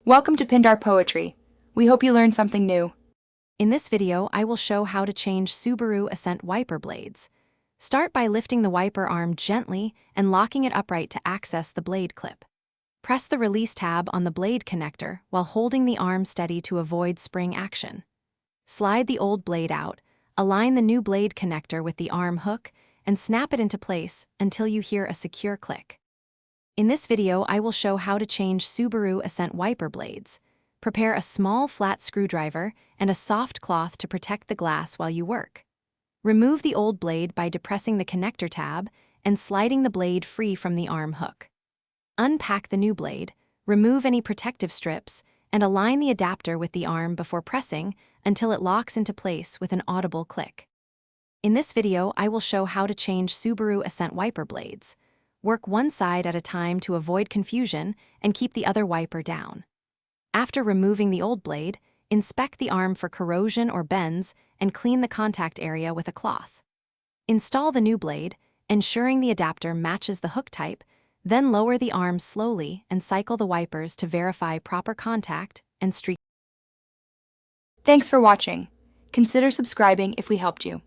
Welcome to Pindar Poetry. We hope you learned something new. In this video, I will show how to change Subaru Ascent wiper blades. Start by lifting the wiper arm gently and locking it upright to access the blade clip. Press the release tab on the blade connector while holding the arm steady to avoid spring action. Slide the old blade out, align the new blade connector with the arm hook, and snap it into place until you hear a secure click. In this video, I will show how to change Subaru Ascent wiper blades. Prepare a small flat screwdriver and a soft cloth to protect the glass while you work. Remove the old blade by depressing the connector tab and sliding the blade free from the arm hook. Unpack the new blade, remove any protective strips, and align the adapter with the arm before pressing until it locks into place with an audible click. In this video, I will show how to change Subaru Ascent wiper blades. Work one side at a time to avoid confusion and keep the other wiper down. After removing the old blade, inspect the arm for corrosion or bends and clean the contact area with a cloth. Install the new blade, ensuring the adapter matches the hook type, then lower the arm slowly and cycle the wipers to verify proper contact and streak. Thanks for watching. Consider subscribing if we helped you.